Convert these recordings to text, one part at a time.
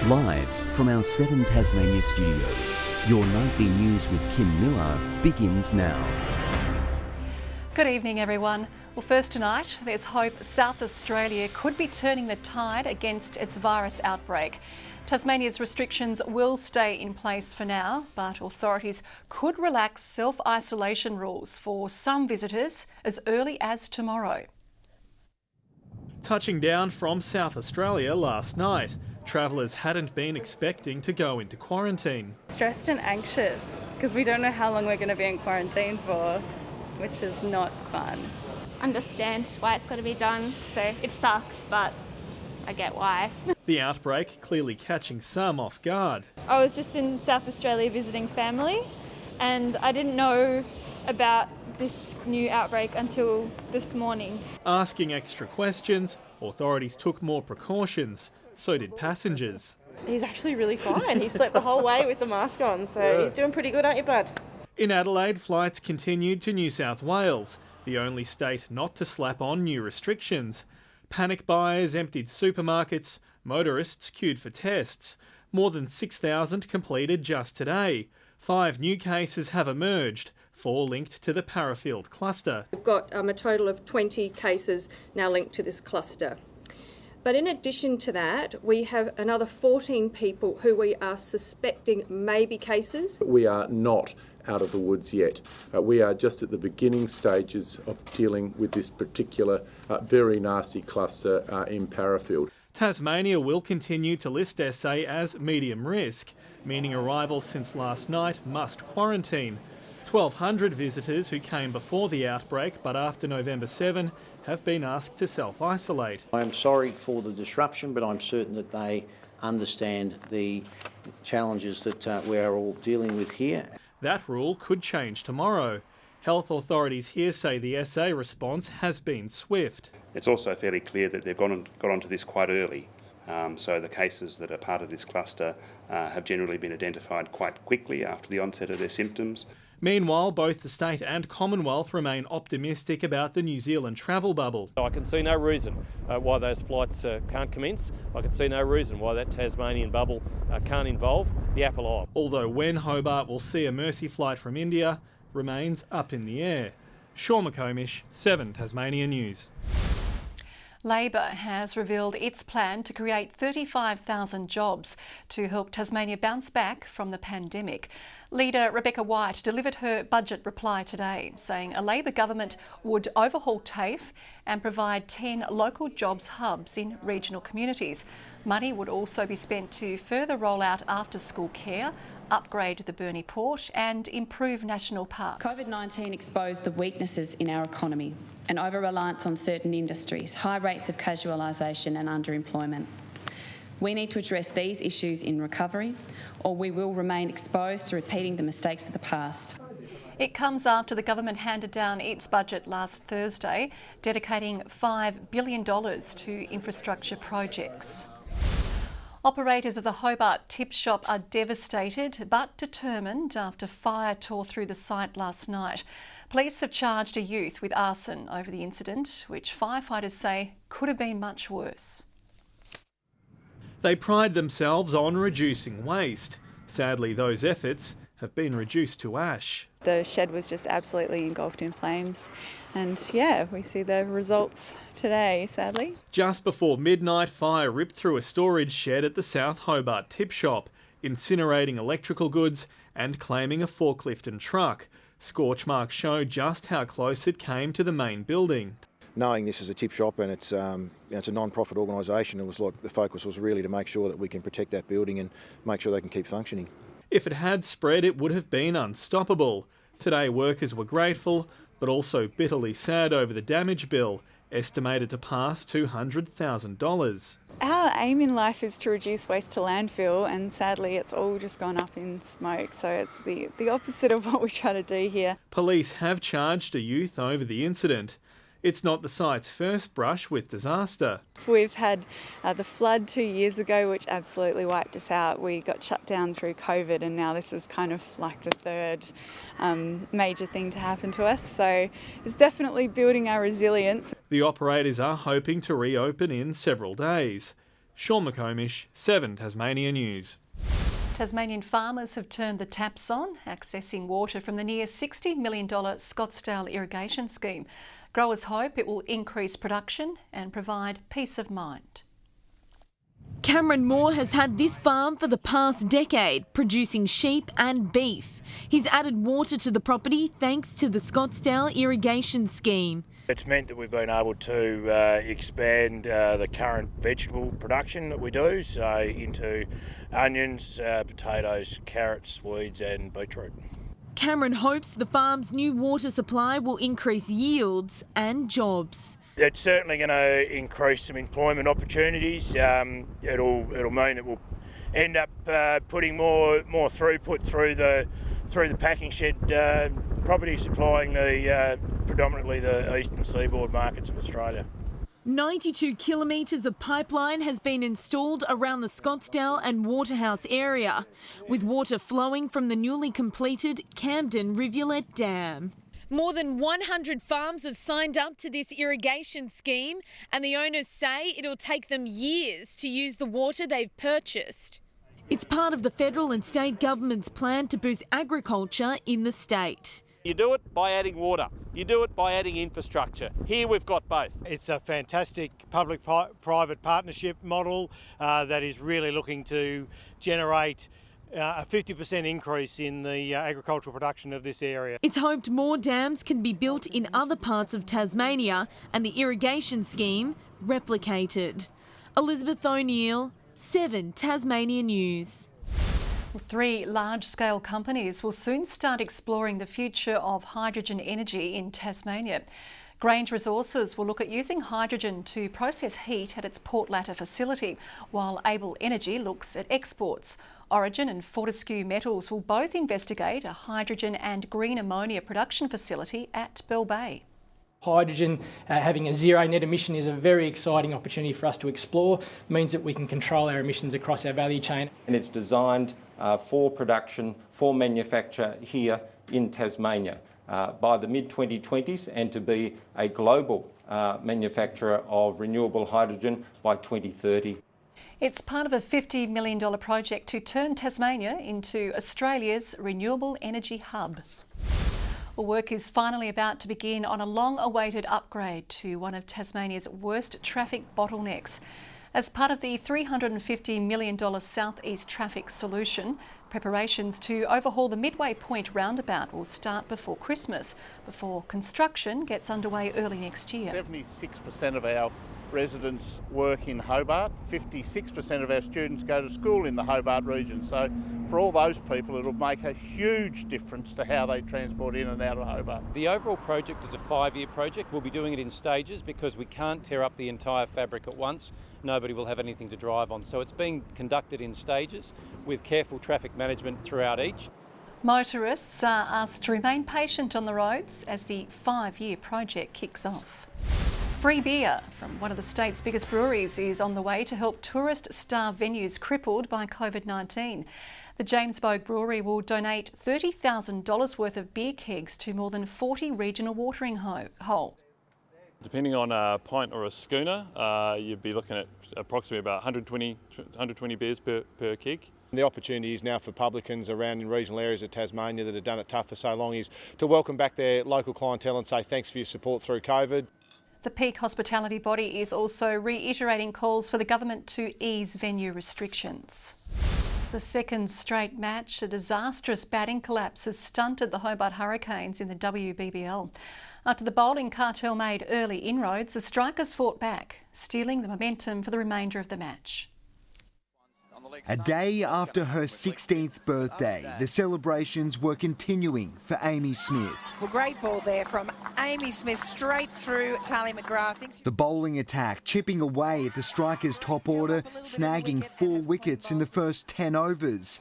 Live from our 7 Tasmania studios, your nightly news with Kim Miller begins now. Good evening, everyone. Well, first tonight, there's hope South Australia could be turning the tide against its virus outbreak. Tasmania's restrictions will stay in place for now, but authorities could relax self-isolation rules for some visitors as early as tomorrow. Touching down from South Australia last night, travellers hadn't been expecting to go into quarantine. Stressed and anxious because we don't know how long we're going to be in quarantine for, which is not fun. Understand why it's got to be done, so it sucks, but I get why. The outbreak clearly catching some off guard. I was just in South Australia visiting family and I didn't know about this new outbreak until this morning. Asking extra questions, authorities took more precautions. So did passengers. He's actually really fine. He slept the whole way with the mask on, so he's doing pretty good, aren't you, bud? In Adelaide, flights continued to New South Wales, the only state not to slap on new restrictions. Panic buyers emptied supermarkets, motorists queued for tests. More than 6,000 completed just today. 5 new cases have emerged, 4 linked to the Parafield cluster. We've got a total of 20 cases now linked to this cluster. But in addition to that, we have another 14 people who we are suspecting may be cases. We are not out of the woods yet. We are just at the beginning stages of dealing with this particular very nasty cluster in Parafield. Tasmania will continue to list SA as medium risk, meaning arrivals since last night must quarantine. 1,200 visitors who came before the outbreak but after November 7 have been asked to self-isolate. I am sorry for the disruption, but I'm certain that they understand the challenges that we are all dealing with here. That rule could change tomorrow. Health authorities here say the SA response has been swift. It's also fairly clear that they've got onto this quite early. So the cases that are part of this cluster have generally been identified quite quickly after the onset of their symptoms. Meanwhile, both the state and Commonwealth remain optimistic about the New Zealand travel bubble. I can see no reason why those flights can't commence. I can see no reason why that Tasmanian bubble can't involve the Apple Isle. Although when Hobart will see a Mercy flight from India remains up in the air. Sean McComish, 7 Tasmania News. Labor has revealed its plan to create 35,000 jobs to help Tasmania bounce back from the pandemic. Leader Rebecca White delivered her budget reply today, saying a Labor government would overhaul TAFE and provide 10 local jobs hubs in regional communities. Money would also be spent to further roll out after-school care, upgrade the Burnie Port and improve national parks. COVID-19 exposed the weaknesses in our economy, an over-reliance on certain industries, high rates of casualisation and underemployment. We need to address these issues in recovery, or we will remain exposed to repeating the mistakes of the past. It comes after the government handed down its budget last Thursday, dedicating $5 billion to infrastructure projects. Operators of the Hobart Tip Shop are devastated but determined after fire tore through the site last night. Police have charged a youth with arson over the incident, which firefighters say could have been much worse. They pride themselves on reducing waste. Sadly, those efforts have been reduced to ash. The shed was just absolutely engulfed in flames. And yeah, we see the results today, sadly. Just before midnight, fire ripped through a storage shed at the South Hobart Tip Shop, incinerating electrical goods and claiming a forklift and truck. Scorch marks show just how close it came to the main building. Knowing this is a tip shop and it's a non-profit organisation, it was like the focus was really to make sure that we can protect that building and make sure they can keep functioning. If it had spread, it would have been unstoppable. Today, workers were grateful, but also bitterly sad over the damage bill, estimated to pass $200,000. Our aim in life is to reduce waste to landfill, and sadly it's all just gone up in smoke, so it's the opposite of what we try to do here. Police have charged a youth over the incident. It's not the site's first brush with disaster. We've had the flood 2 years ago, which absolutely wiped us out. We got shut down through COVID, and now this is kind of like the third major thing to happen to us. So it's definitely building our resilience. The operators are hoping to reopen in several days. Sean McComish, 7 Tasmania News. Tasmanian farmers have turned the taps on, accessing water from the near $60 million Scottsdale irrigation scheme. Growers hope it will increase production and provide peace of mind. Cameron Moore has had this farm for the past decade, producing sheep and beef. He's added water to the property thanks to the Scottsdale irrigation scheme. It's meant that we've been able to expand the current vegetable production that we do, so into onions, potatoes, carrots, weeds and beetroot. Cameron hopes the farm's new water supply will increase yields and jobs. It's certainly going to increase some employment opportunities. It'll mean it will end up putting more throughput through the packing shed property, supplying predominantly the eastern seaboard markets of Australia. 92 kilometres of pipeline has been installed around the Scottsdale and Waterhouse area, with water flowing from the newly completed Camden Rivulet Dam. More than 100 farms have signed up to this irrigation scheme, and the owners say it'll take them years to use the water they've purchased. It's part of the federal and state government's plan to boost agriculture in the state. You do it by adding water. You do it by adding infrastructure. Here we've got both. It's a fantastic public-private partnership model that is really looking to generate a 50% increase in the agricultural production of this area. It's hoped more dams can be built in other parts of Tasmania and the irrigation scheme replicated. Elizabeth O'Neill, 7 Tasmania News. 3 large-scale companies will soon start exploring the future of hydrogen energy in Tasmania. Grange Resources will look at using hydrogen to process heat at its Port Latter facility, while Able Energy looks at exports. Origin and Fortescue Metals will both investigate a hydrogen and green ammonia production facility at Bell Bay. Hydrogen having a zero net emission is a very exciting opportunity for us to explore. It means that we can control our emissions across our value chain. And it's designed for production, for manufacture here in Tasmania by the mid-2020s, and to be a global manufacturer of renewable hydrogen by 2030. It's part of a $50 million project to turn Tasmania into Australia's renewable energy hub. Well, work is finally about to begin on a long-awaited upgrade to one of Tasmania's worst traffic bottlenecks. As part of the $350 million South-East traffic solution, preparations to overhaul the Midway Point roundabout will start before Christmas, before construction gets underway early next year. 76% of our residents work in Hobart, 56% of our students go to school in the Hobart region, so for all those people it'll make a huge difference to how they transport in and out of Hobart. The overall project is a 5-year project. We'll be doing it in stages because we can't tear up the entire fabric at once. Nobody will have anything to drive on, so it's being conducted in stages with careful traffic management throughout each. Motorists are asked to remain patient on the roads as the 5-year project kicks off. Free beer from one of the state's biggest breweries is on the way to help tourist-starved venues crippled by COVID-19. The James Bogue Brewery will donate $30,000 worth of beer kegs to more than 40 regional watering holes. Depending on a pint or a schooner, you'd be looking at approximately about 120 beers per keg. The opportunity is now for publicans around in regional areas of Tasmania that have done it tough for so long is to welcome back their local clientele and say thanks for your support through COVID. The Peak Hospitality Body is also reiterating calls for the government to ease venue restrictions. The second straight match, a disastrous batting collapse has stunted the Hobart Hurricanes in the WBBL. After the bowling cartel made early inroads, the strikers fought back, stealing the momentum for the remainder of the match. A day after her 16th birthday, the celebrations were continuing for Amy Smith. Well, great ball there from Amy Smith straight through Tali McGrath. The bowling attack chipping away at the strikers' top order, snagging 4 wickets in the first 10 overs.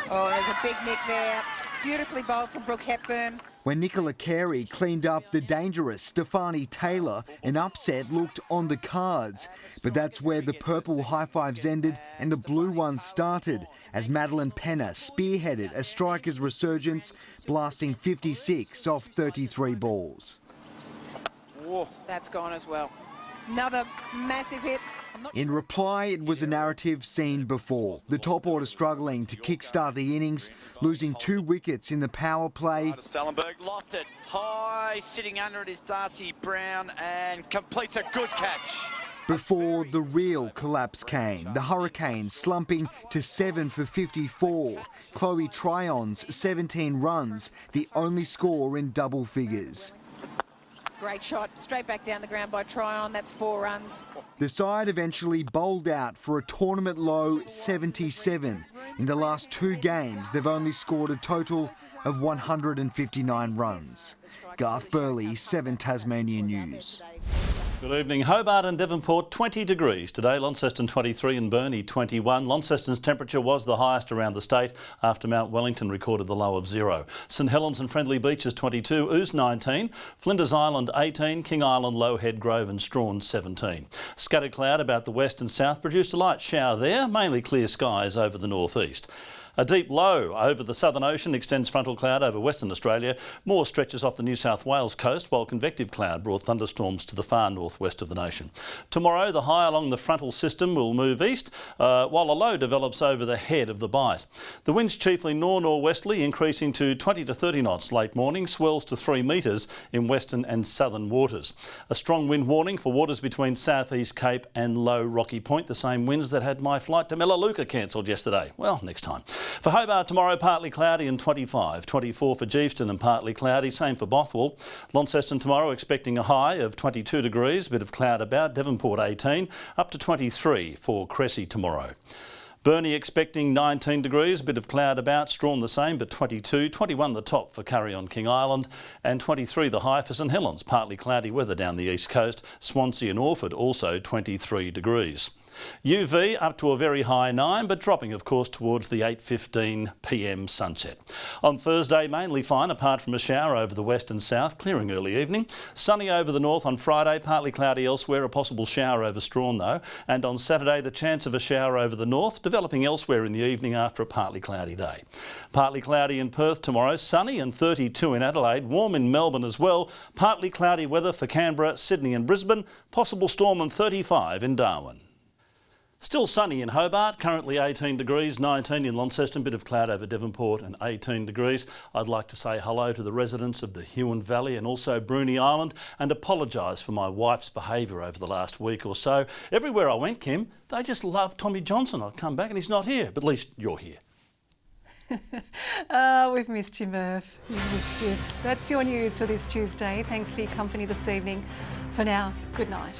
Oh, there's a big nick there. Beautifully bowled from Brooke Hepburn. When Nicola Carey cleaned up the dangerous Stefani Taylor, an upset looked on the cards. But that's where the purple high fives ended and the blue ones started, as Madeline Penner spearheaded a striker's resurgence, blasting 56 off 33 balls. Whoa. That's gone as well. Another massive hit In reply, it was a narrative seen before. The top order struggling to kickstart the innings, losing 2 wickets in the power play. Stellenberg lofted high, sitting under it is Darcy Brown and completes a good catch. Before the real collapse came, the Hurricanes slumping to 7 for 54. Chloe Tryon's 17 runs, the only score in double figures. Great shot, straight back down the ground by Tryon. That's 4 runs. The side eventually bowled out for a tournament low 77. In the last 2 games, they've only scored a total of 159 runs. Garth Burley, 7 Tasmania News. Good evening. Hobart and Devonport 20 degrees today, Launceston 23 and Burnie 21. Launceston's temperature was the highest around the state after Mount Wellington recorded the low of 0. St Helens and Friendly Beaches 22, Ouse 19, Flinders Island 18, King Island, Low Head, Grove and Strawn 17. Scattered cloud about the west and south produced a light shower there, mainly clear skies over the northeast. A deep low over the Southern Ocean extends frontal cloud over Western Australia. More stretches off the New South Wales coast, while convective cloud brought thunderstorms to the far northwest of the nation. Tomorrow, the high along the frontal system will move east, while a low develops over the head of the bight. The winds chiefly nor-norwesterly, increasing to 20 to 30 knots late morning, swells to 3 metres in western and southern waters. A strong wind warning for waters between South East Cape and Low Rocky Point, the same winds that had my flight to Melaleuca cancelled yesterday. Well, next time. For Hobart tomorrow, partly cloudy and 25. 24 for Geeveston and partly cloudy, same for Bothwell. Launceston tomorrow expecting a high of 22 degrees, bit of cloud about. Devonport 18, up to 23 for Cressy tomorrow. Burnie expecting 19 degrees, bit of cloud about. Strawn the same, but 22. 21 the top for Curry on King Island and 23 the high for St Helens. Partly cloudy weather down the east coast. Swansea and Orford also 23 degrees. UV up to a very high 9, but dropping of course towards the 8:15 p.m. sunset. On Thursday, mainly fine apart from a shower over the west and south, clearing early evening. Sunny over the north on Friday, partly cloudy elsewhere, a possible shower over Strawn though. And on Saturday, the chance of a shower over the north, developing elsewhere in the evening after a partly cloudy day. Partly cloudy in Perth tomorrow, sunny and 32 in Adelaide, warm in Melbourne as well. Partly cloudy weather for Canberra, Sydney and Brisbane, possible storm and 35 in Darwin. Still sunny in Hobart, currently 18 degrees, 19 in Launceston, bit of cloud over Devonport and 18 degrees. I'd like to say hello to the residents of the Huon Valley and also Bruny Island and apologise for my wife's behaviour over the last week or so. Everywhere I went, Kim, they just love Tommy Johnson. I'd come back and he's not here, but at least you're here. We've missed you, Murph. We've missed you. That's your news for this Tuesday. Thanks for your company this evening. For now, good night.